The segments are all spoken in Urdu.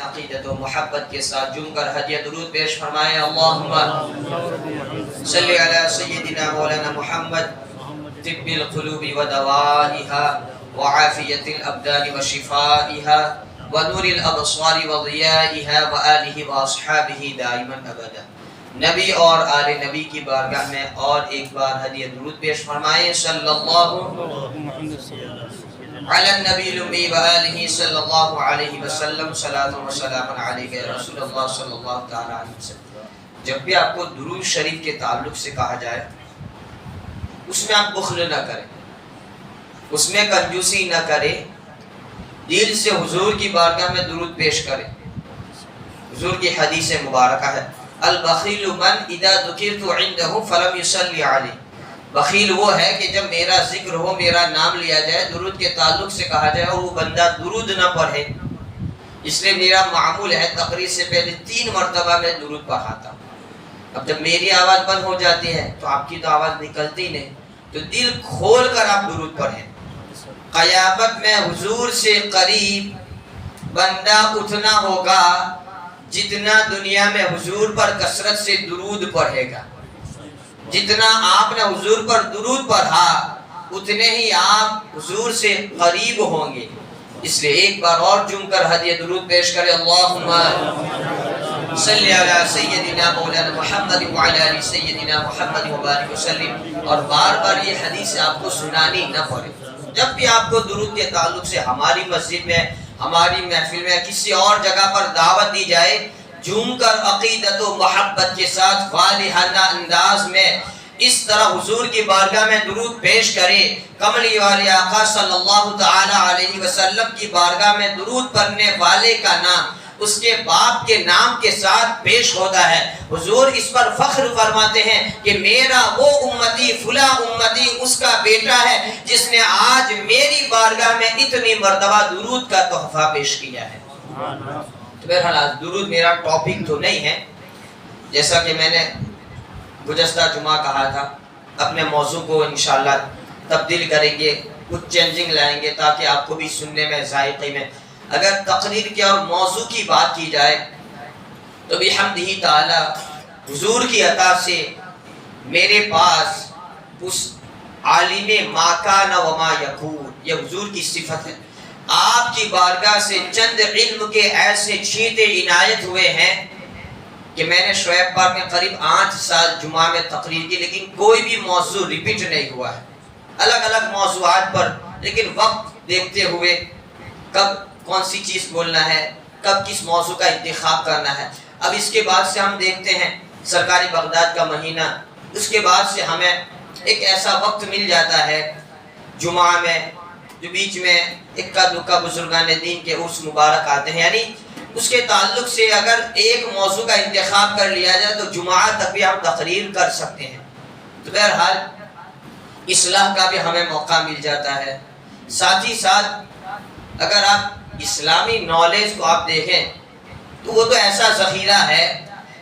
عقیدت و محبت کے ساتھ جم کر ہدیہ درود پیش فرمائیں. اللہم صلی علی سیدنا مولانا محمد طب القلوب و دوائها وعافیت الابدان و شفائها ونور الابصار و ضیائها و آلہ و اصحابہ دائما ابدا. نبی اور آل نبی کی بارگاہ میں اور ایک بار ہدیہ درود پیش فرمائیں. صلی اللہ علی النبی الامی و آلہ صلی اللہ علیہ وسلم. صلاۃ و سلام علیک یا رسول اللہ صلی اللہ تعالی علیہ وسلم. جب بھی آپ کو درود شریف کے تعلق سے کہا جائے اس میں آپ بخل نہ کریں, اس میں کنجوسی نہ کریں, دل سے حضور کی بارگاہ میں درود پیش کریں. حضور کی حدیث مبارکہ ہے البخیل من اذا ذکرت عنده فلم يصلی علی. بخیل وہ ہے کہ جب میرا ذکر ہو, میرا نام لیا جائے, درود کے تعلق سے کہا جائے اور وہ بندہ درود نہ پڑھے. اس لیے میرا معمول ہے تقریر سے پہلے 3 مرتبہ میں درود پڑھاتا ہوں. اب جب میری آواز بند ہو جاتی ہے تو آپ کی تو آواز نکلتی نہیں, تو دل کھول کر آپ درود پڑھیں. قیامت میں حضور سے قریب بندہ اتنا ہوگا جتنا دنیا میں حضور پر کثرت سے درود پڑھے گا. جتنا آپ نے حضور پر درود پڑھا اتنے ہی آپ حضور سے قریب ہوں گے. اس لیے ایک بار اور جم کر ہدیہ درود پیش کرے. اللہم صلی علی سیدنا مولانا محمد وعلی آل سیدنا محمد وبارک وسلم. اور بار بار یہ حدیث آپ کو سنانی نہ پڑے. جب بھی آپ کو درود کے تعلق سے ہماری مسجد میں, ہماری محفل میں, کسی اور جگہ پر دعوت دی جائے, جھوم کر عقیدت و محبت کے ساتھ والہانہ انداز میں اس طرح حضور کی بارگاہ میں درود پیش کرے. کملی والے آقا صلی اللہ تعالی علیہ وسلم کی بارگاہ میں درود پڑھنے والے کا نام اس کے باپ کے نام کے ساتھ پیش ہوتا ہے. حضور اس پر فخر فرماتے ہیں کہ میرا وہ امتی فلاں امتی اس کا بیٹا ہے جس نے آج میری بارگاہ میں اتنی مرتبہ درود کا تحفہ پیش کیا ہے. بہرحال درود میرا ٹاپک تو نہیں ہے, جیسا کہ میں نے گزشتہ جمعہ کہا تھا, اپنے موضوع کو انشاءاللہ تبدیل کریں گے, کچھ چینجنگ لائیں گے تاکہ آپ کو بھی سننے میں, ذائقے میں. اگر تقریر کی اور موضوع کی بات کی جائے تو بحمدہ تعالی حضور کی عطا سے میرے پاس اس عالم ما کان و ما یکون, یہ حضور کی صفت ہے. آپ کی بارگاہ سے چند علم کے ایسے چھینٹے عنایت ہوئے ہیں کہ میں نے شعیب پاک میں قریب 8 سال جمعہ میں تقریر کی, لیکن کوئی بھی موضوع ریپیٹ نہیں ہوا ہے. الگ الگ موضوعات پر, لیکن وقت دیکھتے ہوئے کب کون سی چیز بولنا ہے, کب کس موضوع کا انتخاب کرنا ہے. اب اس کے بعد سے ہم دیکھتے ہیں سرکاری بغداد کا مہینہ, اس کے بعد سے ہمیں ایک ایسا وقت مل جاتا ہے جمعہ میں جو بیچ میں اکا دکا بزرگان دین کے عرس مبارک آتے ہیں, یعنی اس کے تعلق سے اگر ایک موضوع کا انتخاب کر لیا جائے تو جمعہ تک بھی ہم تقریر کر سکتے ہیں. تو بہرحال اصلاح کا بھی ہمیں موقع مل جاتا ہے. ساتھ ہی ساتھ اگر آپ اسلامی نالج کو آپ دیکھیں تو وہ تو ایسا ذخیرہ ہے,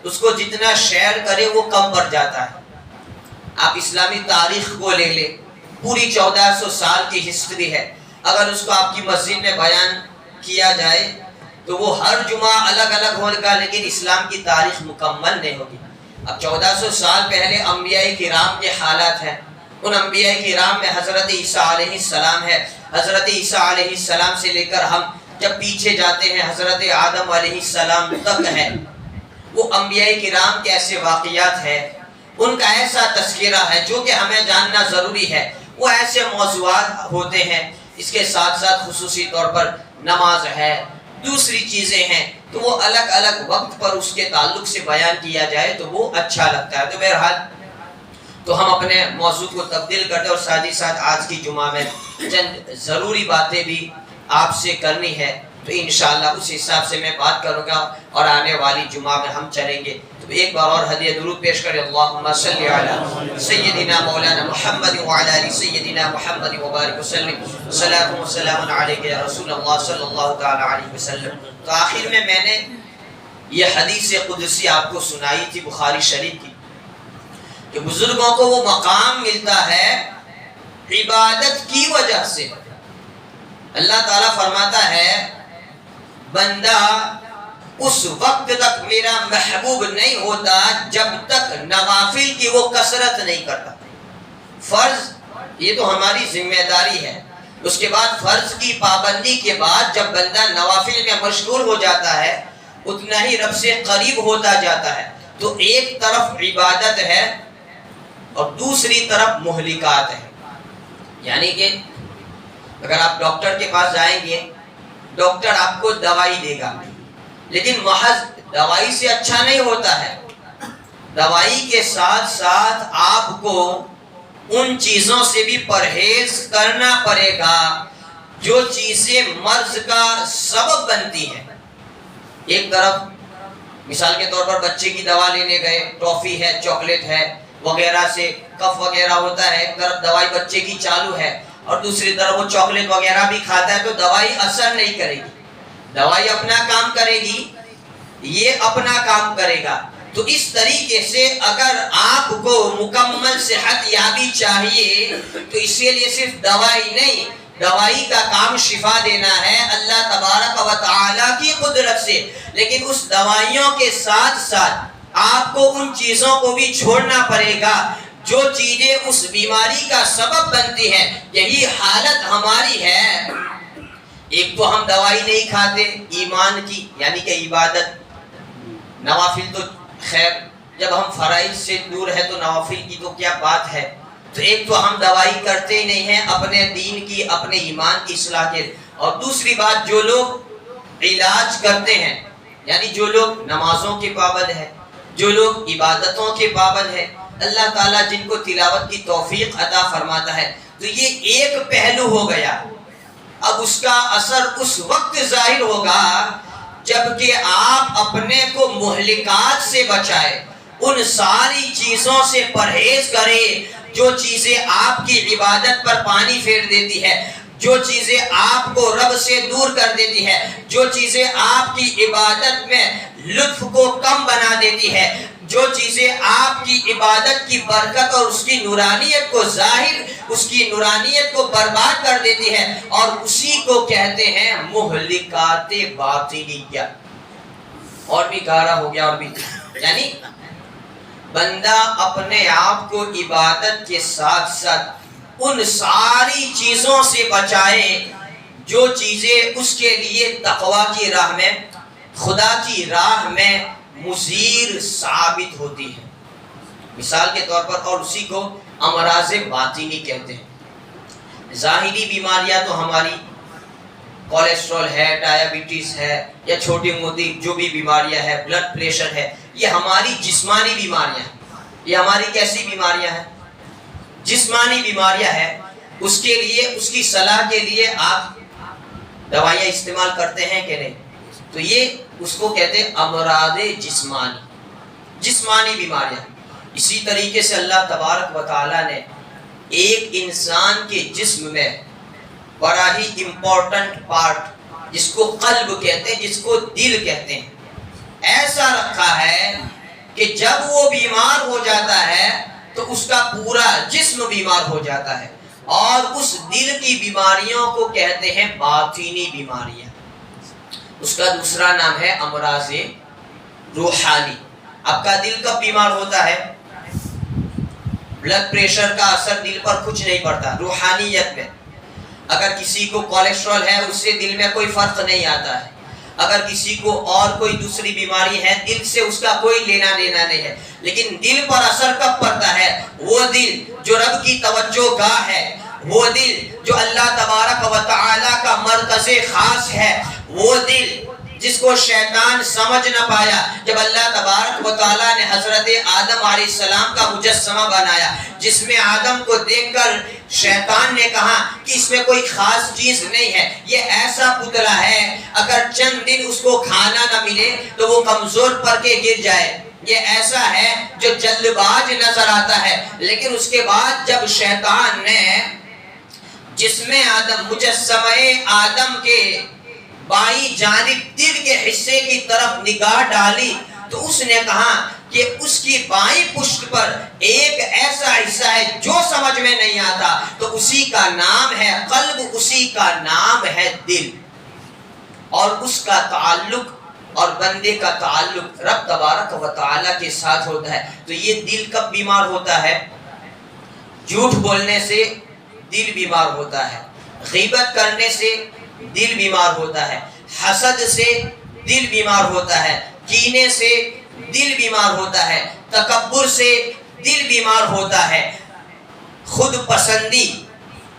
اس کو جتنا شیئر کرے وہ کم پڑ جاتا ہے. آپ اسلامی تاریخ کو لے لیں, پوری 1400 سال کی ہسٹری ہے, اگر اس کو آپ کی مسجد میں بیان کیا جائے تو وہ ہر جمعہ الگ الگ ہوگا, لیکن اسلام کی تاریخ مکمل نہیں ہوگی. اب 1400 سال پہلے انبیاء کرام کے حالات ہیں. ان انبیاء کرام میں حضرت عیسیٰ علیہ السلام ہے. حضرت عیسیٰ علیہ السلام سے لے کر ہم جب پیچھے جاتے ہیں حضرت آدم علیہ السلام تک ہے, وہ انبیاء کرام کے ایسے واقعات ہیں, ان کا ایسا تذکرہ ہے جو کہ ہمیں جاننا ضروری ہے. وہ ایسے موضوعات ہوتے ہیں. اس کے ساتھ ساتھ خصوصی طور پر نماز ہے, دوسری چیزیں ہیں, تو وہ الگ الگ وقت پر اس کے تعلق سے بیان کیا جائے تو وہ اچھا لگتا ہے. تو بہرحال تو ہم اپنے موضوع کو تبدیل کرتے اور ساتھ ہی ساتھ آج کی جمعہ میں چند ضروری باتیں بھی آپ سے کرنی ہے, تو انشاءاللہ اس حساب سے میں بات کروں گا اور آنے والی جمعہ میں ہم چلیں گے. تو ایک بار اور ہدیہ درود پیش کریں. اللہم صلی علی سیدنا مولانا محمد وعلی آل سیدنا محمد وبارک وسلم. صلاۃ و سلام علیک یا رسول اللہ صلی اللہ تعالی علیہ وسلم. تو آخر میں نے یہ حدیث قدسی آپ کو سنائی تھی بخاری شریف کی, کہ بزرگوں کو وہ مقام ملتا ہے عبادت کی وجہ سے. اللہ تعالیٰ فرماتا ہے بندہ اس وقت تک میرا محبوب نہیں ہوتا جب تک نوافل کی وہ کثرت نہیں کرتا. فرض یہ تو ہماری ذمہ داری ہے. اس کے بعد فرض کی پابندی کے بعد جب بندہ نوافل میں مشغول ہو جاتا ہے اتنا ہی رب سے قریب ہوتا جاتا ہے. تو ایک طرف عبادت ہے اور دوسری طرف مہلکات ہے. یعنی کہ اگر آپ ڈاکٹر کے پاس جائیں گے ڈاکٹر آپ کو دوائی دے گا لیکن محض دوائی سے اچھا نہیں ہوتا ہے. دوائی کے ساتھ ساتھ آپ کو ان چیزوں سے بھی پرہیز کرنا پڑے گا جو چیزیں مرض کا سبب بنتی ہیں. ایک طرف مثال کے طور پر بچے کی دوا لینے گئے, ٹافی ہے, چاکلیٹ ہے وغیرہ سے کف وغیرہ ہوتا ہے, ایک طرف دوائی بچے کی چالو ہے اور دوسری طرف وہ چاکلیٹ وغیرہ بھی کھاتا ہے تو دوائی اثر نہیں کرے گی. دوائی اپنا کام کرے گی, یہ اپنا کام کرے گا. تو اس طریقے سے اگر آپ کو مکمل صحت یابی چاہیے تو اس کے لیے صرف دوائی نہیں, دوائی کا کام شفا دینا ہے اللہ تبارک و تعالی کی قدرت سے, لیکن اس دوائیوں کے ساتھ ساتھ آپ کو ان چیزوں کو بھی چھوڑنا پڑے گا جو چیزیں اس بیماری کا سبب بنتی ہیں. یہی حالت ہماری ہے. ایک تو ہم دوائی نہیں کھاتے ایمان کی یعنی کہ عبادت, نوافل تو خیر جب ہم فرائض سے دور ہے تو نوافل کی تو کیا بات ہے. تو ایک تو ہم دوائی کرتے ہی نہیں ہیں اپنے دین کی, اپنے ایمان کی اصلاح کے, اور دوسری بات جو لوگ علاج کرتے ہیں یعنی جو لوگ نمازوں کے پابند ہیں, جو لوگ عبادتوں کے پابند ہیں, اللہ تعالیٰ جن کو تلاوت کی توفیق عطا فرماتا ہے, تو یہ ایک پہلو ہو گیا. اب اس کا اثر اس وقت ظاہر ہوگا جبکہ آپ اپنے کو مہلکات سے بچائے, ان ساری چیزوں سے پرہیز کریں جو چیزیں آپ کی عبادت پر پانی پھیر دیتی ہے, جو چیزیں آپ کو رب سے دور کر دیتی ہے, جو چیزیں آپ کی عبادت میں لطف کو کم بنا دیتی ہے, جو چیزیں آپ کی عبادت کی برکت اور اس کی نورانیت کو ظاہر, اس کی نورانیت کو برباد کر دیتی ہے, اور اسی کو کہتے ہیں مہلکات باطنیہ. اور بھی گہرا ہو گیا, اور بھی یعنی بندہ اپنے آپ کو عبادت کے ساتھ ساتھ ان ساری چیزوں سے بچائے جو چیزیں اس کے لیے تقویٰ کی راہ میں, خدا کی راہ میں مضر ثابت ہوتی ہے. مثال کے طور پر, اور اسی کو امراض باطنی کہتے ہیں. ظاہری بیماریاں تو ہماری کولیسٹرول ہے, ڈائبٹیز ہے یا چھوٹی موٹی جو بھی بیماریاں ہیں, بلڈ پریشر ہے, یہ ہماری جسمانی بیماریاں ہیں. یہ ہماری کیسی بیماریاں ہیں؟ جسمانی بیماریاں ہیں. اس کے لیے, اس کی صلاح کے لیے آپ دوائیاں استعمال کرتے ہیں کہ نہیں؟ تو یہ اس کو کہتے ہیں امراض جسمانی, جسمانی بیماریاں. اسی طریقے سے اللہ تبارک و تعالیٰ نے ایک انسان کے جسم میں بڑا ہی امپورٹنٹ پارٹ جس کو قلب کہتے ہیں, جس کو دل کہتے ہیں, ایسا رکھا ہے کہ جب وہ بیمار ہو جاتا ہے تو اس کا پورا جسم بیمار ہو جاتا ہے, اور اس دل کی بیماریوں کو کہتے ہیں باطنی بیماریاں. اس کا دوسرا نام ہے امراض روحانی. آپ کا دل کب بیمار ہوتا ہے؟ بلڈ پریشر کا اثر دل پر کچھ نہیں پڑتا. روحانیت میں اگر کسی کو کولیسٹرول ہے اس سے دل میں کوئی فرق نہیں آتا ہے, اگر کسی کو اور کوئی دوسری بیماری ہے دل سے اس کا کوئی لینا دینا نہیں ہے. لیکن دل پر اثر کب پڑتا ہے؟ وہ دل جو رب کی توجہ گاہ ہے, وہ دل جو اللہ تبارک و تعالی کا مرکز خاص ہے, وہ دل جس کو شیطان سمجھ نہ پایا جب اللہ تبارک و تعالیٰ نے حضرت آدم علیہ السلام کا مجسمہ بنایا, جس میں آدم کو دیکھ کر شیطان نے کہا کہ اس میں کوئی خاص چیز نہیں ہے, یہ ایسا پتلا ہے اگر چند دن اس کو کھانا نہ ملے تو وہ کمزور پڑ کے گر جائے, یہ ایسا ہے جو جلد باز نظر آتا ہے. لیکن اس کے بعد جب شیطان نے جسم آدم, مجسمہ آدم کے بائیں جانب دل کے حصے کی طرف نگاہ ڈالی تو اس نے کہا کہ اس کی بائیں پشت پر ایک ایسا حصہ ہے جو سمجھ میں نہیں آتا, تو اسی کا نام ہے قلب, اسی کا نام ہے دل, اور اس کا تعلق اور بندے کا تعلق رب تبارک و تعالی کے ساتھ ہوتا ہے تو یہ دل کب بیمار ہوتا ہے؟ جھوٹ بولنے سے دل بیمار ہوتا ہے، غیبت کرنے سے دل بیمار ہوتا ہے، حسد سے دل بیمار ہوتا ہے، کینے سے دل بیمار ہوتا ہے، تکبر سے دل بیمار ہوتا ہے، خود پسندی،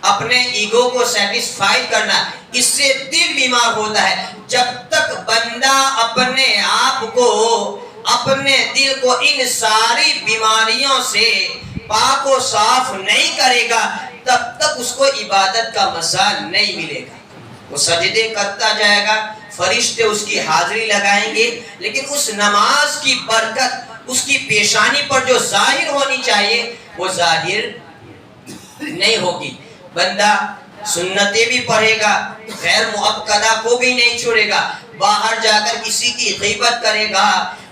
اپنے ایگو کو سیٹسفائی کرنا، اس سے دل بیمار ہوتا ہے۔ جب تک بندہ اپنے آپ کو، اپنے دل کو ان ساری بیماریوں سے پاک و صاف نہیں کرے گا تب تک اس کو عبادت کا مزہ نہیں ملے گا۔ وہ سجدے کرتا جائے گا، فرشتے اس کی حاضری لگائیں گے، لیکن اس نماز کی برکت اس کی پیشانی پر جو ظاہر ہونی چاہیے وہ ظاہر نہیں ہوگی۔ بندہ سنتیں بھی پڑھے گا، غیر مؤکدہ کو بھی نہیں چھوڑے گا، باہر جا کر کسی کی غیبت کرے گا،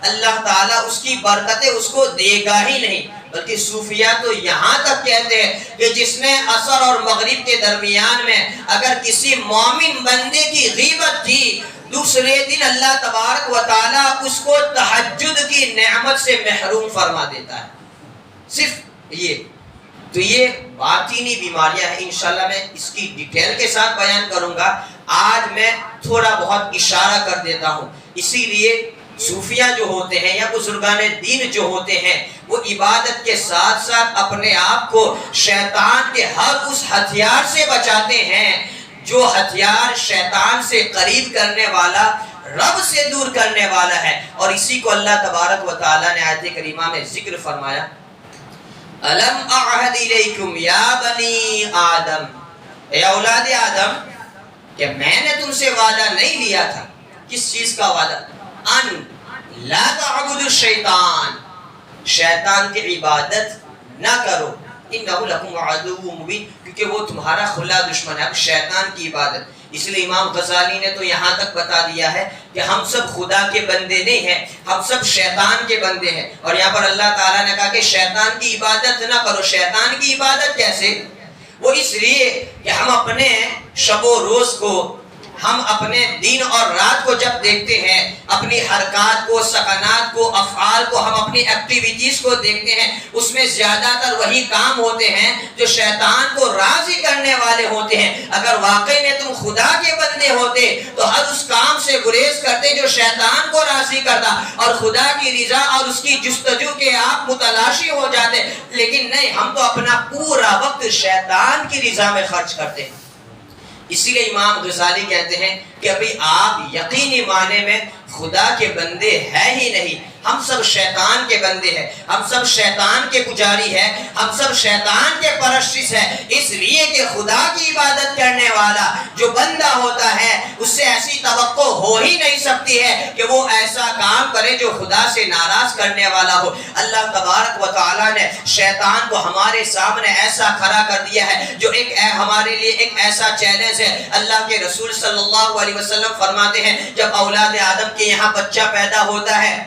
اللہ تعالیٰ اس کی برکتیں اس کو دے گا ہی نہیں۔ بلکہ صوفیہ تو یہاں تک کہتے ہیں کہ جس نے عصر اور مغرب کے درمیان میں اگر کسی مومن بندے کی غیبت کی، دوسرے دن اللہ تبارک و تعالیٰ اس کو تہجد کی نعمت سے محروم فرما دیتا ہے۔ صرف یہ تو یہ باطنی بیماریاں ہیں، انشاءاللہ میں اس کی ڈیٹیل کے ساتھ بیان کروں گا، آج میں تھوڑا بہت اشارہ کر دیتا ہوں۔ اسی لیے صوفیہ جو ہوتے ہیں یا بزرگان دین جو ہوتے ہیں وہ عبادت کے ساتھ ساتھ اپنے آپ کو شیطان کے ہر اس ہتھیار سے بچاتے ہیں جو ہتھیار شیطان سے قریب کرنے والا، رب سے دور کرنے والا ہے، اور اسی کو اللہ تبارک و تعالیٰ نے آیت کریمہ میں ذکر فرمایا، الم اعہد الیکم یا بنی آدم، اے اولاد آدم، کہ میں نے تم سے وعدہ نہیں لیا تھا؟ کس چیز کا وعدہ؟ ان لا تعبدوا الشیطان، شیطان کی عبادت نہ کرو، انہ لکم عدو مبین، کیونکہ وہ تمہارا کھلا دشمن ہے۔ اب شیطان کی عبادت، اس لیے امام غزالی نے تو یہاں تک بتا دیا ہے کہ ہم سب خدا کے بندے نہیں ہیں، ہم سب شیطان کے بندے ہیں۔ اور یہاں پر اللہ تعالیٰ نے کہا کہ شیطان کی عبادت نہ کرو۔ شیطان کی عبادت کیسے؟ وہ اس لیے کہ ہم اپنے شب و روز کو، ہم اپنے دن اور رات کو جب دیکھتے ہیں، اپنی حرکات کو، سکنات کو، افعال کو، ہم اپنی ایکٹیویٹیز کو دیکھتے ہیں، اس میں زیادہ تر وہی کام ہوتے ہیں جو شیطان کو راضی کرنے والے ہوتے ہیں۔ اگر واقعی میں تم خدا کے بندے ہوتے تو ہر اس کام سے گریز کرتے جو شیطان کو راضی کرتا، اور خدا کی رضا اور اس کی جستجو کے آپ متلاشی ہو جاتے، لیکن نہیں، ہم تو اپنا پورا وقت شیطان کی رضا میں خرچ کرتے ہیں۔ اسی لیے امام غزالی کہتے ہیں کہ ابھی آپ یقینی معنی میں خدا کے بندے ہیں ہی نہیں، ہم سب شیطان کے بندے ہیں، ہم سب شیطان کے پجاری ہیں، ہم سب شیطان کے پرستش ہیں، اس لیے کہ خدا کی عبادت کرنے والا جو بندہ ہوتا ہے اس سے ایسی توقع ہو ہی نہیں سکتی ہے کہ وہ ایسا کام کرے جو خدا سے ناراض کرنے والا ہو۔ اللہ تبارک و تعالیٰ نے شیطان کو ہمارے سامنے ایسا کھڑا کر دیا ہے جو ہمارے لیے ایک ایسا چیلنج ہے۔ اللہ کے رسول صلی اللہ علیہ وسلم فرماتے ہیں جب اولاد آدم کے یہاں بچہ پیدا ہوتا ہے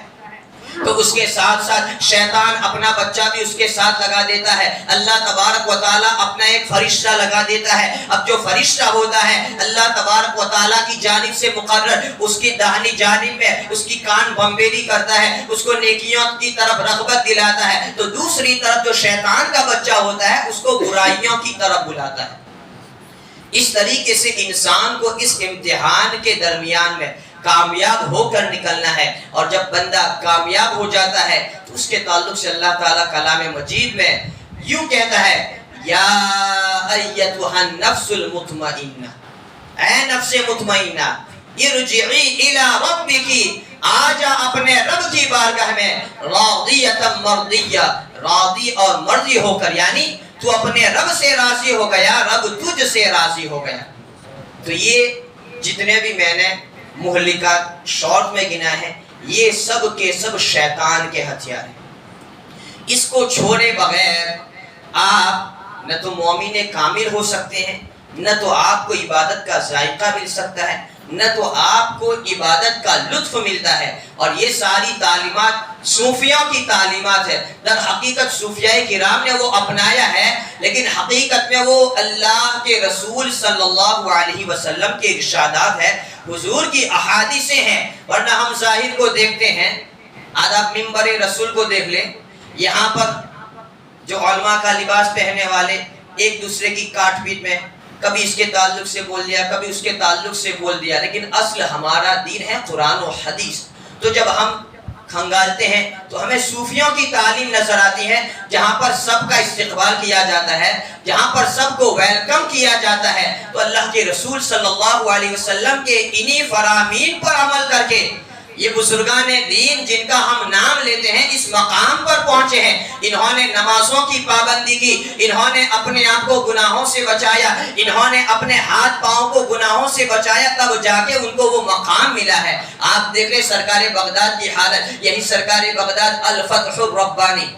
تو اس کے ساتھ ساتھ شیطان اپنا بچہ بھی اس کے ساتھ لگا دیتا ہے، اللہ تبارک و تعالیٰ اپنا ایک فرشتہ لگا دیتا ہے۔ اب جو فرشتہ ہوتا ہے اللہ تبارک و تعالیٰ کی جانب سے مقرر، اس کی داہنی جانب میں اس کی کان بمبیری کرتا ہے، اس کو نیکیوں کی طرف رغبت دلاتا ہے، تو دوسری طرف جو شیطان کا بچہ ہوتا ہے اس کو برائیوں کی طرف بلاتا ہے۔ اس طریقے سے انسان کو اس امتحان کے درمیان میں کامیاب ہو کر نکلنا ہے، اور جب بندہ کامیاب ہو جاتا ہے تو اس کے تعلق سے اللہ تعالیٰ کلام مجید میں یوں کہتا ہے، یا ایتھا النفس المطمئنہ، اے نفس مطمئنہ، ارجعی الی ربکی، آجا اپنے رب کی بارگاہ میں، راضیۃ مرضیہ، راضی اور مرضی ہو کر، یعنی تو اپنے رب سے راضی ہو گیا، رب تجھ سے راضی ہو گیا۔ تو یہ جتنے بھی میں نے مہلکات شارٹ میں گنا ہے یہ سب کے سب شیطان کے ہتھیار ہیں۔ اس کو چھوڑے بغیر آپ نہ تو مومن کامل ہو سکتے ہیں، نہ تو آپ کو عبادت کا ذائقہ مل سکتا ہے، نہ تو آپ کو عبادت کا لطف ملتا ہے. اور یہ ساری تعلیمات صوفیوں کی تعلیمات ہے. در حقیقت صوفیاء کرام نے وہ اپنایا ہے، لیکن حقیقت میں وہ اللہ کے رسول صلی اللہ علیہ وسلم کے ارشادات ہے، حضور کی احادیثیں ہیں. ورنہ ہم ظاہر کو دیکھتے ہیں. آج آپ منبر رسول کو دیکھ لیں، یہاں پر جو علماء کا لباس پہننے والے ایک دوسرے کی کاٹ پیٹ میں کبھی اس کے تعلق سے بول دیا، کبھی اس کے تعلق سے بول دیا، لیکن اصل ہمارا دین ہے قرآن و حدیث. تو جب ہم کھنگالتے ہیں تو ہمیں صوفیوں کی تعلیم نظر آتی ہے، جہاں پر سب کا استقبال کیا جاتا ہے، جہاں پر سب کو ویلکم کیا جاتا ہے. تو اللہ کے رسول صلی اللہ علیہ وسلم کے انہی فرامین پر عمل کر کے یہ بزرگان دین جن کا ہم نام لیتے ہیں اس مقام پر پہنچے ہیں. انہوں نے نمازوں کی پابندی کی، انہوں نے اپنے آپ کو گناہوں سے بچایا، انہوں نے اپنے ہاتھ پاؤں کو گناہوں سے بچایا، تب جا کے ان کو وہ مقام ملا ہے. آپ دیکھ لیں سرکار بغداد کی حالت، یہی سرکار بغداد الفتح الربانی،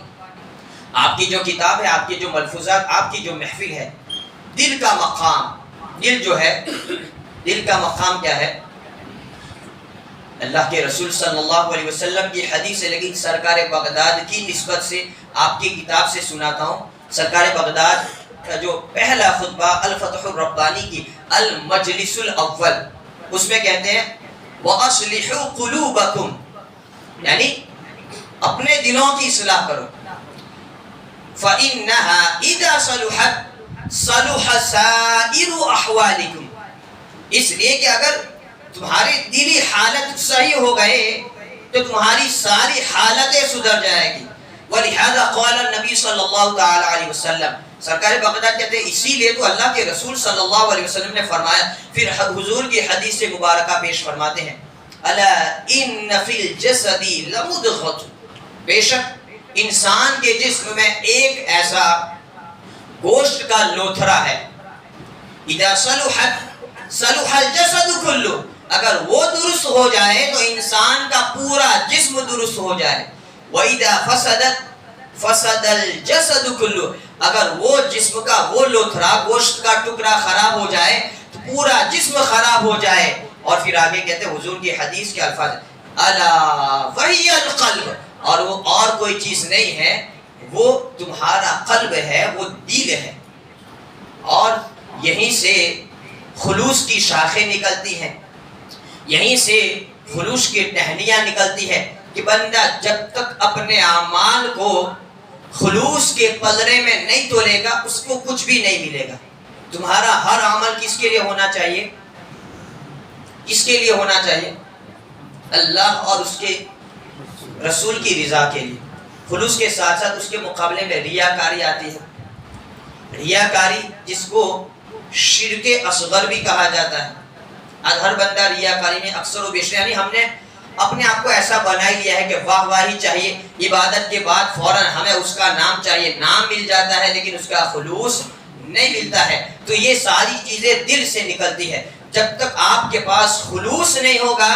آپ کی جو کتاب ہے، آپ کی جو ملفوظات، آپ کی جو محفل ہے، دل کا مقام، دل جو ہے، دل کا مقام کیا ہے؟ اللہ کے رسول صلی اللہ علیہ وسلم کی حدیث ہے. لیکن سرکار بغداد کی نسبت سے آپ کی کتاب سے سناتا ہوں. سرکار بغداد کا جو پہلا خطبہ الفتح الربانی کی المجلس الاول، اس میں کہتے ہیں وَأَصْلِحُوا قُلُوبَكُمْ، یعنی اپنے دلوں کی اصلاح کرو. فَإِنَّهَا إِذَا صَلُحَتْ صَلُحَ سَائِرُ أَحْوَالِكُمْ، اس لیے کہ اگر تمہاری دلی حالت صحیح ہو گئے تو تمہاری ساری حالتیں سدھر جائے گی. وَلِهَذَا قَالَ النَّبِي صلی اللہ تعالی علیہ وسلم، سرکار بغداد کہتے ہیں اسی لیے تو اللہ کے رسول صلی اللہ علیہ وسلم نے فرمایا. پھر حضور کی حدیث مبارکہ پیش فرماتے ہیں الا ان فی الجسد لمضغۃ، بے شک انسان کے جسم میں ایک ایسا گوشت کا لوتھڑا ہے، اذا صلحت صلح الجسد کلہ، اگر وہ درست ہو جائے تو انسان کا پورا جسم درست ہو جائے. وَإِذَا فَسَدَتْ فَسَدَ الْجَسَدُ كُلُّهُ، اگر وہ جسم کا وہ لوتھڑا گوشت کا ٹکڑا خراب ہو جائے تو پورا جسم خراب ہو جائے. اور پھر آگے کہتے ہیں حضور کی حدیث کے الفاظ الا وَهِيَ الْقَلْبُ، اور وہ اور کوئی چیز نہیں ہے، وہ تمہارا قلب ہے، وہ دل ہے. اور یہیں سے خلوص کی شاخیں نکلتی ہیں، یہیں سے خلوص کی ٹہنیاں نکلتی ہے کہ بندہ جب تک اپنے اعمال کو خلوص کے پلڑے میں نہیں تولے گا اس کو کچھ بھی نہیں ملے گا. تمہارا ہر عمل کس کے لیے ہونا چاہیے؟ کس کے لیے ہونا چاہیے؟ اللہ اور اس کے رسول کی رضا کے لیے. خلوص کے ساتھ ساتھ اس کے مقابلے میں ریاکاری آتی ہے. ریاکاری جس کو شرک اصغر بھی کہا جاتا ہے. آج ہر بندہ ریاکاری میں اکثر و بیشتر، یعنی ہم نے اپنے آپ کو ایسا بنا لیا ہے کہ واہ واہی چاہیے، عبادت کے بعد فوراً ہمیں اس کا نام چاہیے، نام مل جاتا ہے لیکن اس کا خلوص نہیں ملتا ہے. تو یہ ساری چیزیں دل سے نکلتی ہے. جب تک آپ کے پاس خلوص نہیں ہوگا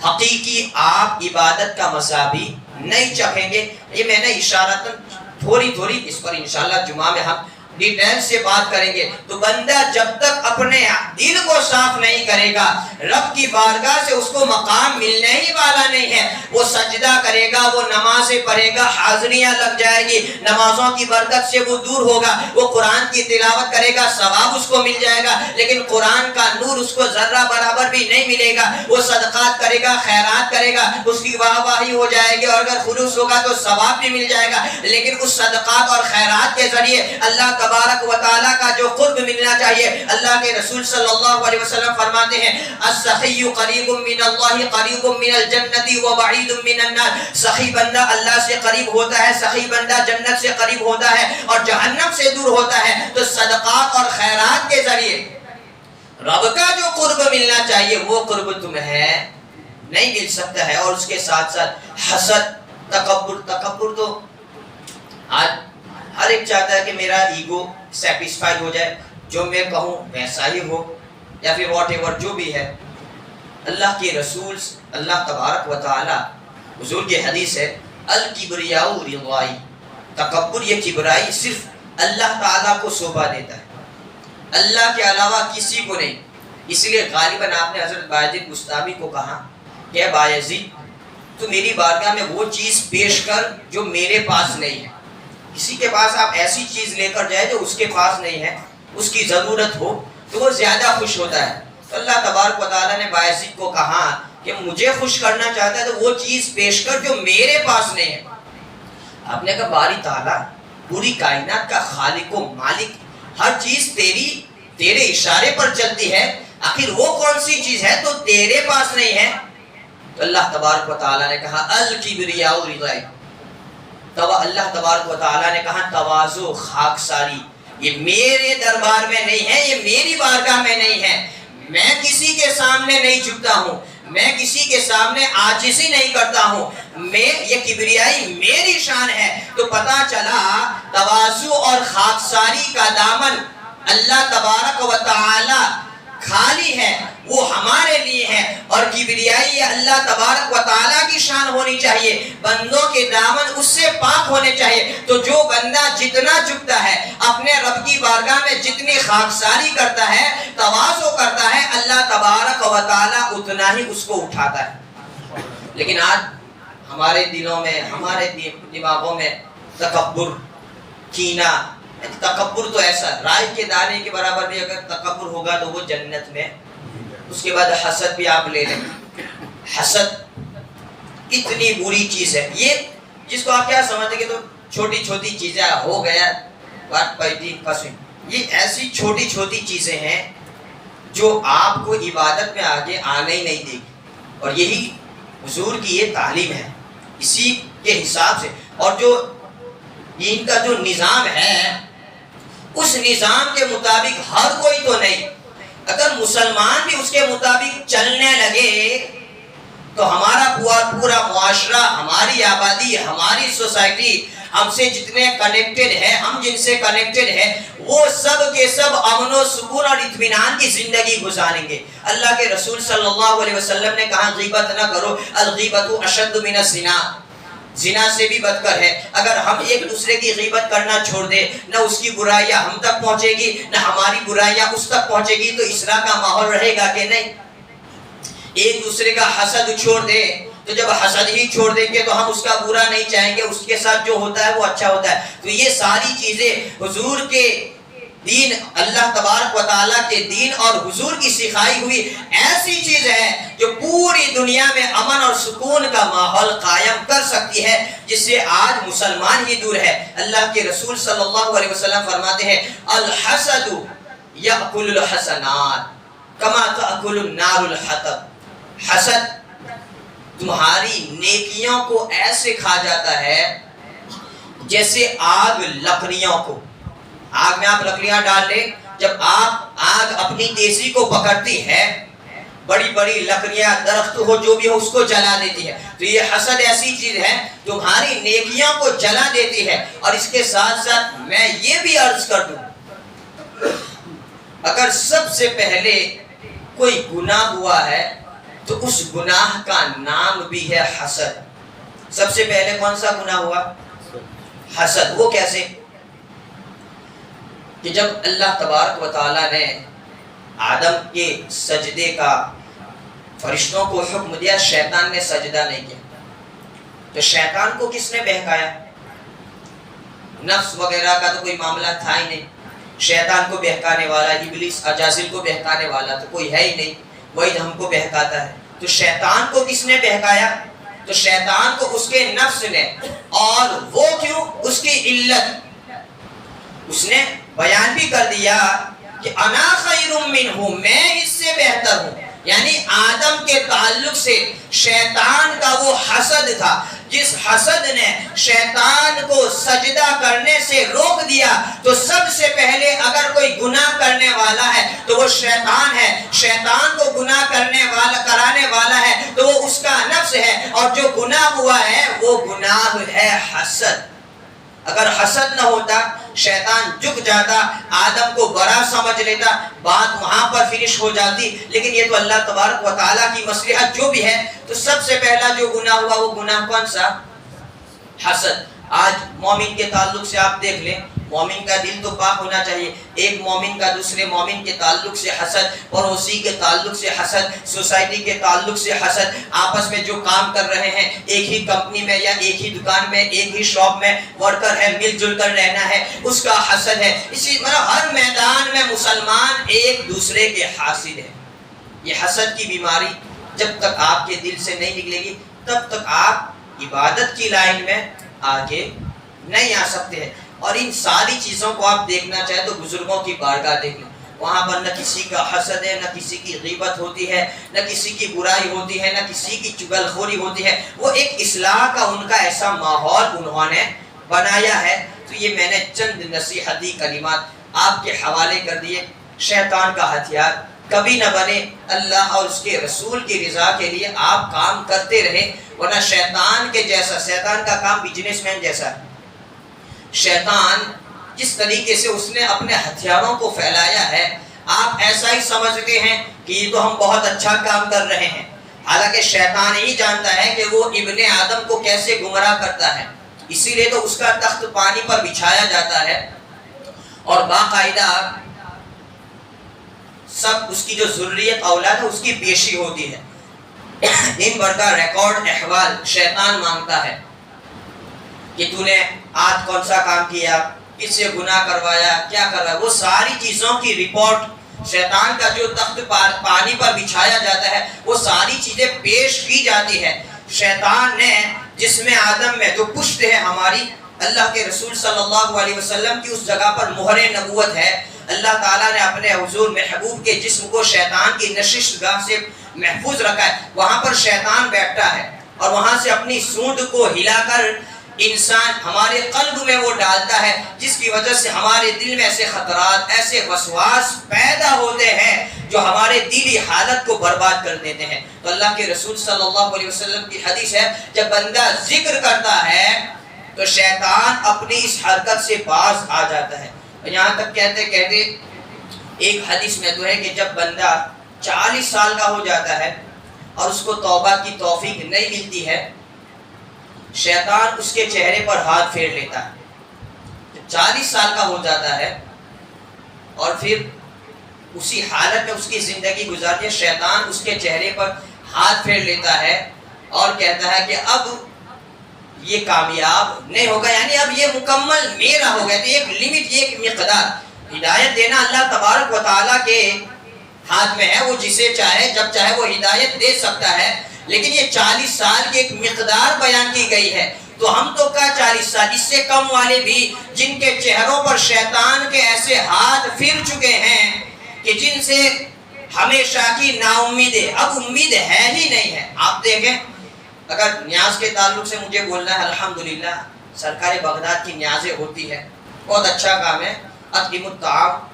حقیقی آپ عبادت کا مزہ بھی نہیں چکھیں گے. یہ میں نے اشارتاً تھوڑی اس پر انشاءاللہ جمعہ میں ہم ڈیٹیل سے بات کریں گے. تو بندہ جب تک اپنے دل کو صاف نہیں کرے گا رب کی بارگاہ سے اس کو مقام ملنے ہی والا نہیں ہے. وہ سجدہ کرے گا، وہ نمازیں پڑھے گا، حاضریاں لگ جائے گی، نمازوں کی برکت سے وہ دور ہوگا. وہ قرآن کی تلاوت کرے گا، ثواب اس کو مل جائے گا، لیکن قرآن کا نور اس کو ذرہ برابر بھی نہیں ملے گا. وہ صدقات کرے گا، خیرات کرے گا، اس کی واہ واہی ہو جائے گی، اور اگر خلوص ہوگا تو ثواب بھی مل جائے گا. لیکن اس صدقات اور خیرات کے ذریعے اللہ تبارک و تعالیٰ کا جو قرب ملنا چاہیے، اللہ کے رسول صلی اللہ علیہ وسلم فرماتے ہیں السخی قریب من اللہ قریب من الجنت وبعید من النار. سخی بندہ اللہ سے قریب ہوتا ہے، سخی بندہ جنت سے قریب ہوتا ہے اور جہنم سے دور ہوتا ہے. تو صدقات اور خیرات کے ذریعے رب کا جو قرب ملنا چاہیے وہ قرب تمہیں نہیں مل سکتا ہے. اور اس کے ساتھ ساتھ حسد، تکبر تو آج ہر ایک چاہتا ہے کہ میرا ایگو سیٹسفائی ہو جائے، جو میں کہوں ویسا ہی ہو، یا پھر واٹ ایور جو بھی ہے. اللہ کے رسول اللہ تبارک و تعالی حضور کی حدیث ہے الکبریاء رضائی، تکبر یہ کبرائی صرف اللہ تعالیٰ کو شوبھا دیتا ہے، اللہ کے علاوہ کسی کو نہیں. اس لیے غالباً آپ نے حضرت بایزید بستامی کو کہا کہ اے بایزید تو میری بارگاہ میں وہ چیز پیش کر جو میرے پاس نہیں ہے. کسی کے پاس آپ ایسی چیز لے کر جائے جو اس کے پاس نہیں ہے، اس کی ضرورت ہو تو وہ زیادہ خوش ہوتا ہے. تو اللہ تبارک و تعالیٰ نے بایزید کو کہا کہ مجھے خوش کرنا چاہتا ہے تو وہ چیز پیش کر جو میرے پاس نہیں ہے. آپ نے کہا باری تعالیٰ پوری کائنات کا خالق و مالک، ہر چیز تیرے اشارے پر چلتی ہے، آخر وہ کون سی چیز ہے تو تیرے پاس نہیں ہے؟ تو اللہ تبارک و تعالیٰ نے کہا الکبریاء ردائی. تو اللہ تبارک و تعالیٰ نے کہا تواضع خاکساری یہ میرے دربار میں نہیں ہے، یہ میری بارگاہ میں نہیں ہے. میں کسی کے سامنے نہیں جھکتا ہوں، میں کسی کے سامنے عاجزی نہیں کرتا ہوں، یہ کبریائی میری شان ہے. تو پتا چلا تواضع اور خاکساری کا دامن اللہ تبارک و تعالی خالی ہے، وہ ہمارے لیے ہے. اور کبریائی اللہ تبارک و تعالیٰ کی شان ہونی چاہیے، بندوں کے دامن اس سے پاک ہونے چاہیے. تو جو بندہ جتنا جھکتا ہے اپنے رب کی بارگاہ میں، جتنی خاکساری کرتا ہے، تواضع کرتا ہے، اللہ تبارک و تعالیٰ اتنا ہی اس کو اٹھاتا ہے. لیکن آج ہمارے دلوں میں، ہمارے دماغوں میں تکبر، کینہ. تکبر تو ایسا رائے کے دانے کے برابر بھی اگر تکبر ہوگا تو وہ جنت میں. اس کے بعد حسد بھی آپ لے لیں. حسد اتنی بری چیز ہے، یہ جس کو آپ کیا سمجھتے کہ تو چھوٹی چھوٹی چیزیں ہو گیا بات پیٹی فسوئی. یہ ایسی چھوٹی چھوٹی چیزیں ہیں جو آپ کو عبادت میں آگے آنے ہی نہیں دے گی. اور یہی حضور کی یہ تعلیم ہے، اسی کے حساب سے. اور جو دین کا جو نظام ہے اس نظام کے مطابق ہر کوئی تو نہیں، اگر مسلمان بھی اس کے مطابق چلنے لگے تو ہمارا پورا معاشرہ، ہماری آبادی، ہماری سوسائٹی، ہم سے جتنے کنیکٹڈ ہیں، ہم جن سے کنیکٹڈ ہیں، وہ سب کے سب امن و سکون اور اطمینان کی زندگی گزاریں گے. اللہ کے رسول صلی اللہ علیہ وسلم نے کہا غیبت نہ کرو، الغیبت اشد من الزنا، زنا سے بھی بدتر ہے. اگر ہم ایک دوسرے کی غیبت کرنا چھوڑ دیں، نہ اس کی برائیاں ہم تک پہنچے گی نہ ہماری برائیاں اس تک پہنچے گی، تو اصلاح کا ماحول رہے گا کہ نہیں؟ ایک دوسرے کا حسد چھوڑ دے، تو جب حسد ہی چھوڑ دیں گے تو ہم اس کا برا نہیں چاہیں گے، اس کے ساتھ جو ہوتا ہے وہ اچھا ہوتا ہے. تو یہ ساری چیزیں حضور کے دین، اللہ تبارک و تعالیٰ کے دین اور حضور کی سکھائی ہوئی ایسی چیز ہے جو پوری دنیا میں امن اور سکون کا ماحول قائم کر سکتی ہے، جس سے آج مسلمان ہی دور ہے. اللہ کے رسول صلی اللہ علیہ وسلم فرماتے ہیں الحسد یأکل الحسنات کما تأکل النار الحطب. حسد تمہاری نیکیوں کو ایسے کھا جاتا ہے جیسے آگ لکڑیوں کو. آگ میں آپ لکڑیاں ڈال لیں، جب آپ آگ اپنی تیزی کو پکڑتی ہے، بڑی بڑی لکڑیاں، درخت ہو جو بھی ہو، اس کو جلا دیتی ہے. تو یہ حسد ایسی چیز ہے تمہاری نیکیوں کو جلا دیتی ہے. اور اس کے ساتھ ساتھ میں یہ بھی عرض کر دوں، اگر سب سے پہلے کوئی گناہ ہوا ہے تو اس گناہ کا نام بھی ہے حسد. سب سے پہلے کون سا گناہ ہوا؟ حسد. وہ کیسے؟ کہ جب اللہ تبارک و تعالیٰ نے آدم کے سجدے کا فرشتوں کو حکم دیا، شیطان نے سجدہ نہیں کیا، تو شیطان کو کس نے بہکایا؟ نفس وغیرہ کا تو کوئی معاملہ تھا ہی نہیں. شیطان کو بہکانے والا، ابلیس اجازل کو بہکانے والا تو کوئی ہے ہی نہیں، وہی ہم کو بہکاتا ہے. تو شیطان کو کس نے بہکایا؟ تو شیطان کو اس کے نفس نے. اور وہ کیوں؟ اس کی علت اس نے بیان بھی کر دیا کہ انا خیر منہ، میں اس سے بہتر ہوں. یعنی آدم کے تعلق سے شیطان کا وہ حسد تھا، جس حسد نے شیطان کو سجدہ کرنے سے روک دیا. تو سب سے پہلے اگر کوئی گناہ کرنے والا ہے تو وہ شیطان ہے. شیطان کو گناہ کرانے والا ہے تو وہ اس کا نفس ہے. اور جو گناہ ہوا ہے وہ گناہ ہے حسد. اگر حسد نہ ہوتا، شیطان جھک جاتا، آدم کو برا سمجھ لیتا، بات وہاں پر فنش ہو جاتی. لیکن یہ تو اللہ تبارک و تعالیٰ کی مصلحت جو بھی ہے. تو سب سے پہلا جو گناہ ہوا وہ گناہ کون سا؟ حسد. آج مومن کے تعلق سے آپ دیکھ لیں، مومن کا دل تو پاک ہونا چاہیے. ایک مومن کا دوسرے مومن کے تعلق سے حسد, پڑوسی کے تعلق سے حسد, سوسائٹی کے تعلق سے حسد, آپس میں جو کام کر رہے ہیں ایک ہی کمپنی میں یا ایک ہی دکان میں ایک ہی شاپ میں ورکر ہے, مل جل کر رہنا ہے, اس کا حسد ہے. اسی مطلب ہر میدان میں مسلمان ایک دوسرے کے حاسد ہے. یہ حسد کی بیماری جب تک آپ کے دل سے نہیں نکلے گی تب تک آپ عبادت کی لائن میں آگے نہیں آ سکتے ہیں. اور ان ساری چیزوں کو آپ دیکھنا چاہیں تو بزرگوں کی بارگاہ دیکھ لیں, وہاں پر نہ کسی کا حسد ہے, نہ کسی کی غیبت ہوتی ہے, نہ کسی کی برائی ہوتی ہے, نہ کسی کی چغلخوری ہوتی ہے. وہ ایک اصلاح کا ان کا ایسا ماحول انہوں نے بنایا ہے. تو یہ میں نے چند نصیحتی کلمات آپ کے حوالے کر دیے. شیطان کا ہتھیار کبھی نہ بنے, اللہ اور اس کے رسول کی رضا کے لیے آپ کام کرتے رہیں, ورنہ شیطان کے جیسا, شیطان کا کام بزنس مین جیسا ہے. شیطان جس طریقے سے اس نے اپنے ہتھیاروں کو پھیلایا ہے, آپ ایسا ہی سمجھتے ہیں کہ یہ تو ہم بہت اچھا کام کر رہے ہیں, حالانکہ شیطان ہی جانتا ہے کہ وہ ابن آدم کو کیسے گمراہ کرتا ہے. اسی لیے تو اس کا تخت پانی پر بچھایا جاتا ہے اور باقاعدہ سب اس کی جو ذریت اولاد ہے اس کی پیشی ہوتی ہے. دن بھر کا ریکارڈ احوال شیطان مانگتا ہے کہ تو نے آج کون سا کام کیا, کس سے گناہ کروایا, کیا کروایا. وہ ساری چیزوں کی رپورٹ شیطان کا جو تخت پانی پر بچھایا جاتا ہے وہ ساری چیزیں پیش کی جاتی ہے. شیطان نے جسم آدم میں جو پشت ہے ہماری, اللہ کے رسول صلی اللہ علیہ وسلم کی اس جگہ پر مہر نبوت ہے. اللہ تعالیٰ نے اپنے حضور محبوب کے جسم کو شیطان کی نشست گاہ سے محفوظ رکھا ہے. وہاں پر شیطان بیٹھتا ہے اور وہاں سے اپنی سونڈ کو ہلا کر انسان ہمارے قلب میں وہ ڈالتا ہے, جس کی وجہ سے ہمارے دل میں ایسے خطرات, ایسے وسواس پیدا ہوتے ہیں جو ہمارے دلی حالت کو برباد کر دیتے ہیں. تو اللہ کے رسول صلی اللہ علیہ وسلم کی حدیث ہے, جب بندہ ذکر کرتا ہے تو شیطان اپنی اس حرکت سے باز آ جاتا ہے. یہاں تک کہتے ایک حدیث میں تو ہے کہ جب بندہ 40 سال کا ہو جاتا ہے اور اس کو توبہ کی توفیق نہیں ملتی ہے, شیطان اس کے چہرے پر ہاتھ پھیر لیتا ہے. 40 سال کا ہو جاتا ہے اور پھر اسی حالت میں اس کی زندگی گزارتی ہے, شیطان اس کے چہرے پر ہاتھ پھیر لیتا ہے اور کہتا ہے کہ اب یہ کامیاب نہیں ہوگا, یعنی اب یہ مکمل میرا ہو گیا. تو ایک لیمٹ, ایک مقدار, ہدایت دینا اللہ تبارک و تعالیٰ کے ہاتھ میں ہے, وہ جسے چاہے جب چاہے وہ ہدایت دے سکتا ہے. لیکن یہ 40 سال کی ایک مقدار بیان کی گئی ہے. تو ہم تو کیا 40 سال, اس سے کم والے بھی جن کے چہروں پر شیطان کے ایسے ہاتھ پھر چکے ہیں کہ جن سے ہمیشہ کی نا امید ہے, اب امید ہے ہی نہیں ہے. آپ دیکھیں, اگر نیاز کے تعلق سے مجھے بولنا ہے, الحمدللہ سرکار بغداد کی نیازیں ہوتی ہے, بہت اچھا کام ہے. اطعموا الطعام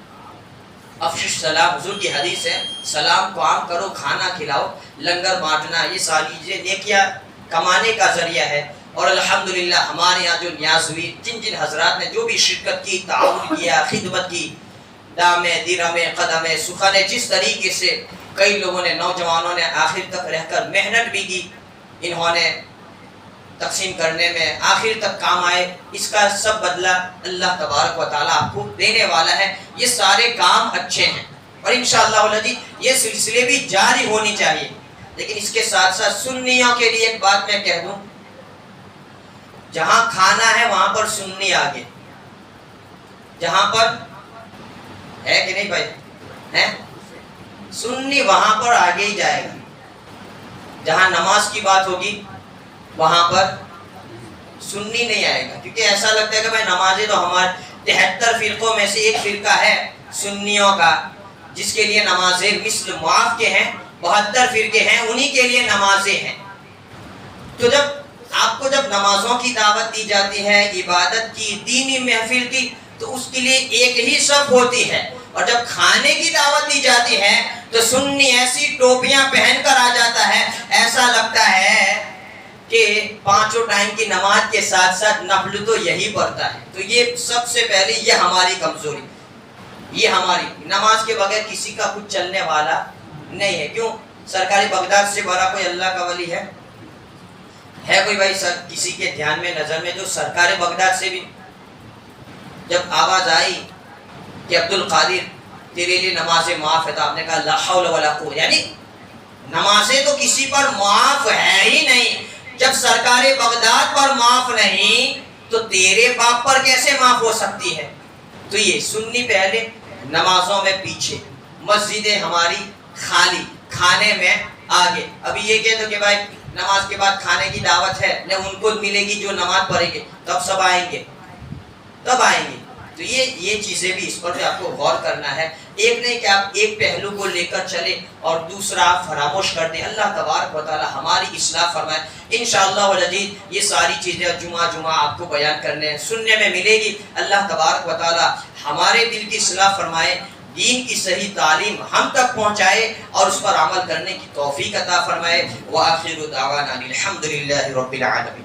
افشوا السلام, حضور کی حدیث ہے, سلام کو عام کرو, کھانا کھلاؤ, لنگر بانٹنا, یہ ساری چیزیں نیکیاں کمانے کا ذریعہ ہے. اور الحمدللہ ہمارے یہاں جو نیاز ہوئی, جن جن حضرات نے جو بھی شرکت کی, تعاون کیا, خدمت کی, دامے درمے قدمے سخنے, جس طریقے سے کئی لوگوں نے, نوجوانوں نے آخر تک رہ کر محنت بھی کی, انہوں نے تقسیم کرنے میں آخر تک کام آئے, اس کا سب بدلہ اللہ تبارک و تعالیٰ آپ کو دینے والا ہے. یہ سارے کام اچھے ہیں اور انشاءاللہ یہ سلسلے بھی جاری ہونی چاہیے. لیکن اس کے ساتھ ساتھ سنیوں کے لیے ایک بات میں کہہ دوں, جہاں کھانا ہے وہاں پر سنی آگے, جہاں پر ہے کہ نہیں بھائی, ہے سنی وہاں پر آگے ہی جائے گا. جہاں نماز کی بات ہوگی وہاں پر سنی نہیں آئے گا, کیونکہ ایسا لگتا ہے کہ بھائی نمازیں تو ہمارے 73 فرقوں میں سے ایک فرقہ ہے سنیوں کا, جس کے لیے نمازیں مثل معاف کے ہیں, 72 فرقے ہیں انہی کے لیے نمازیں ہیں. تو جب آپ کو جب نمازوں کی دعوت دی جاتی ہے, عبادت کی, دینی محفل کی, تو اس کے لیے ایک ہی صف ہوتی ہے. اور جب کھانے کی دعوت دی جاتی ہے تو سنی ایسی ٹوپیاں پہن کر آ جاتا ہے, ایسا لگتا ہے کہ 5 ٹائم کی نماز کے ساتھ ساتھ نفل تو یہی پڑھتا ہے. تو یہ سب سے پہلے یہ ہماری کمزوری, یہ ہماری نماز کے بغیر کسی کا کچھ چلنے والا نہیں ہے. کیوں, سرکاری بغداد سے بڑا کوئی اللہ کا ولی ہے کوئی بھائی سر کسی کے دھیان میں نظر میں جو سرکار بغداد سے بھی, جب آواز آئی کہ عبد القادر تیرے لیے نمازیں معاف ہے، تو آپ نے کہا لا حول ولا قوت، یعنی نمازیں تو کسی پر معاف ہے ہی نہیں، جب سرکار بغداد پر معاف نہیں تو تیرے باپ پر کیسے معاف ہو سکتی ہے؟ تو یہ سنی پہلے، نمازوں میں پیچھے، مسجدیں ہماری خالی، کھانے میں آگے۔ ابھی یہ کہہ دو کہ بھائی نماز کے بعد کھانے کی دعوت ہے، نہ ان کو ملے گی جو نماز پڑھیں گے، تب سب آئیں گے، تب آئیں گے۔ تو یہ چیزیں بھی اس پر بھی آپ کو غور کرنا ہے، ایک نہیں کہ آپ ایک پہلو کو لے کر چلیں اور دوسرا آپ فراموش کر دیں۔ اللہ تبارک و تعالی ہماری اصلاح فرمائے انشاءاللہ والعزیز۔ یہ ساری چیزیں جمعہ آپ کو بیان کرنے ہیں، سننے میں ملے گی۔ اللہ تبارک و تعالی ہمارے دل کی اصلاح فرمائے، دین کی صحیح تعلیم ہم تک پہنچائے اور اس پر عمل کرنے کی توفیق عطا فرمائے۔ وآخر دعوانا الحمدللہ رب العالمین۔